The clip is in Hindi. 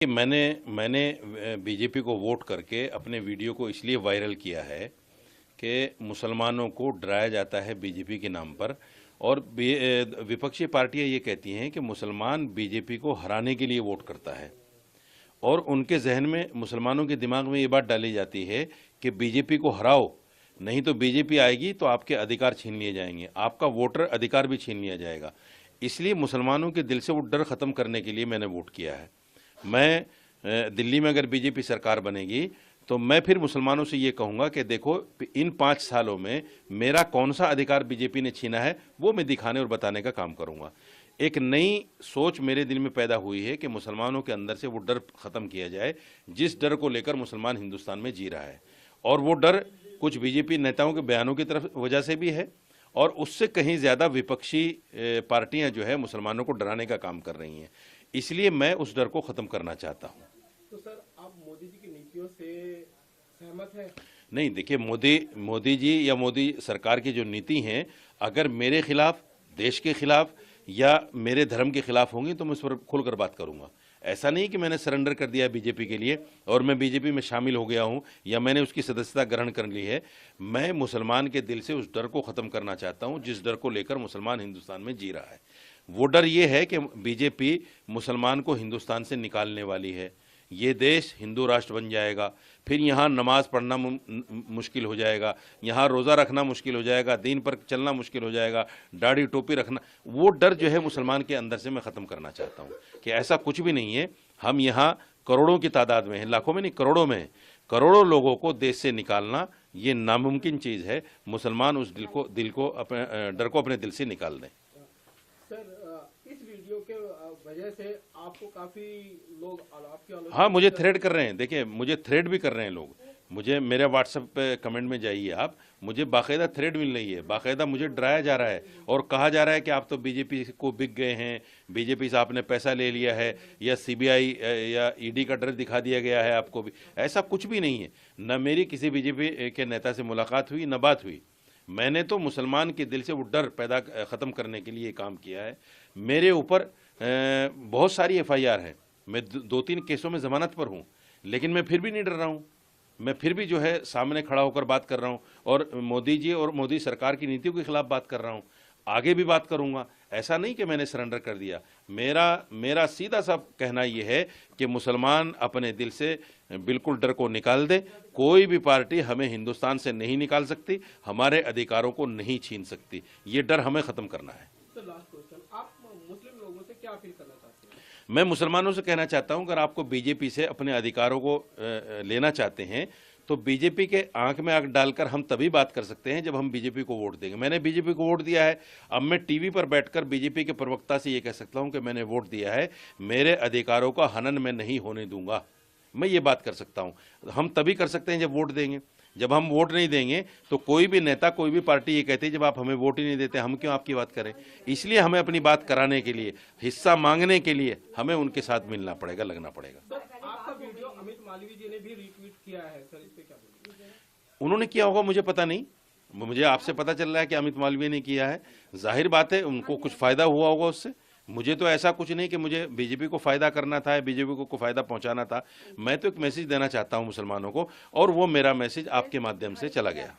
कि मैंने बीजेपी को वोट करके अपने वीडियो को इसलिए वायरल किया है कि मुसलमानों को डराया जाता है बीजेपी के नाम पर। और विपक्षी पार्टियां ये कहती हैं कि मुसलमान बीजेपी को हराने के लिए वोट करता है, और उनके जहन में, मुसलमानों के दिमाग में ये बात डाली जाती है कि बीजेपी को हराओ, नहीं तो बीजेपी आएगी तो आपके अधिकार छीन लिए जाएंगे, आपका वोटर अधिकार भी छीन लिया जाएगा। इसलिए मुसलमानों के दिल से वो डर ख़त्म करने के लिए मैंने वोट किया है। मैं दिल्ली में अगर बीजेपी सरकार बनेगी तो मैं फिर मुसलमानों से ये कहूँगा कि देखो, इन 5 सालों में मेरा कौन सा अधिकार बीजेपी ने छीना है वो मैं दिखाने और बताने का काम करूँगा। एक नई सोच मेरे दिल में पैदा हुई है कि मुसलमानों के अंदर से वो डर ख़त्म किया जाए, जिस डर को लेकर मुसलमान हिंदुस्तान में जी रहा है। और वो डर कुछ बीजेपी नेताओं के बयानों की तरफ वजह से भी है, और उससे कहीं ज़्यादा विपक्षी पार्टियां जो है मुसलमानों को डराने का काम कर रही हैं। इसलिए मैं उस डर को ख़त्म करना चाहता हूँ। तो सर, आप मोदी जी की नीतियों से सहमत हैं? नहीं, देखिए, मोदी जी या मोदी सरकार की जो नीति हैं, अगर मेरे खिलाफ, देश के खिलाफ या मेरे धर्म के खिलाफ होंगी तो मैं उस पर खुलकर बात करूंगा। ऐसा नहीं कि मैंने सरेंडर कर दिया बीजेपी के लिए और मैं बीजेपी में शामिल हो गया हूं या मैंने उसकी सदस्यता ग्रहण कर ली है। मैं मुसलमान के दिल से उस डर को ख़त्म करना चाहता हूं जिस डर को लेकर मुसलमान हिंदुस्तान में जी रहा है। वो डर ये है कि बीजेपी मुसलमान को हिंदुस्तान से निकालने वाली है, ये देश हिंदू राष्ट्र बन जाएगा, फिर यहाँ नमाज पढ़ना मुश्किल हो जाएगा, यहाँ रोज़ा रखना मुश्किल हो जाएगा, दीन पर चलना मुश्किल हो जाएगा, दाढ़ी टोपी रखना। वो डर जो है मुसलमान के अंदर से मैं ख़त्म करना चाहता हूँ कि ऐसा कुछ भी नहीं है। हम यहाँ करोड़ों की तादाद में हैं, लाखों में नहीं, करोड़ों में हैं। करोड़ों लोगों को देश से निकालना ये नामुमकिन चीज़ है। मुसलमान उस दिल को अपने डर को अपने दिल से निकाल दें। सर, इस वीडियो के वजह से आपको काफी लोग आपकी आलोचना, हाँ, मुझे थ्रेड कर रहे हैं। देखिए, मुझे थ्रेड भी कर रहे हैं लोग। मुझे मेरे व्हाट्सएप पे कमेंट में जाइए आप, मुझे बाकायदा थ्रेड मिल रही है, बाकायदा मुझे डराया जा रहा है और कहा जा रहा है कि आप तो बीजेपी को बिक गए हैं, बीजेपी से आपने पैसा ले लिया है, या सीबीआई या ईडी का डर दिखा दिया गया है आपको भी। ऐसा कुछ भी नहीं है। न मेरी किसी बीजेपी के नेता से मुलाकात हुई, न बात हुई। मैंने तो मुसलमान के दिल से वो डर पैदा ख़त्म करने के लिए काम किया है। मेरे ऊपर बहुत सारी एफआईआर है, मैं 2-3 केसों में ज़मानत पर हूँ, लेकिन मैं फिर भी नहीं डर रहा हूँ। मैं फिर भी जो है सामने खड़ा होकर बात कर रहा हूँ और मोदी जी और मोदी सरकार की नीतियों के खिलाफ बात कर रहा हूँ, आगे भी बात करूँगा। ऐसा नहीं कि मैंने सरेंडर कर दिया। मेरा सीधा सा कहना ये है कि मुसलमान अपने दिल से बिल्कुल डर को निकाल दे। कोई भी पार्टी हमें हिंदुस्तान से नहीं निकाल सकती, हमारे अधिकारों को नहीं छीन सकती। ये डर हमें ख़त्म करना है। तो लास्ट क्वेश्चन, आप मुस्लिम लोगों से क्या अपील करना चाहते हैं? मैं मुसलमानों से कहना चाहता हूं, अगर आपको बीजेपी से अपने अधिकारों को लेना चाहते हैं तो बीजेपी के आंख में आंख डालकर हम तभी बात कर सकते हैं जब हम बीजेपी को वोट देंगे। मैंने बीजेपी को वोट दिया है, अब मैं टीवी पर बैठकर बीजेपी के प्रवक्ता से ये कह सकता हूं कि मैंने वोट दिया है, मेरे अधिकारों का हनन मैं नहीं होने दूंगा। मैं ये बात कर सकता हूं। हम तभी कर सकते हैं जब वोट देंगे। जब हम वोट नहीं देंगे तो कोई भी नेता, कोई भी पार्टी ये कहती है जब आप हमें वोट ही नहीं देते, हम क्यों आपकी बात करें। इसलिए हमें अपनी बात कराने के लिए, हिस्सा मांगने के लिए हमें उनके साथ मिलना पड़ेगा, लगना पड़ेगा। सर, आपका वीडियो अमित मालवीय जी ने भी रीट्वीट किया है, सर इस पे क्या बोलेंगे? उन्होंने किया होगा, मुझे पता नहीं। मुझे आपसे पता चल रहा है कि अमित मालवीय ने किया है। जाहिर बात है उनको कुछ फ़ायदा हुआ होगा उससे। मुझे तो ऐसा कुछ नहीं कि मुझे बीजेपी को फ़ायदा करना था या बीजेपी को फ़ायदा पहुंचाना था। मैं तो एक मैसेज देना चाहता हूं मुसलमानों को, और वो मेरा मैसेज आपके माध्यम से चला गया।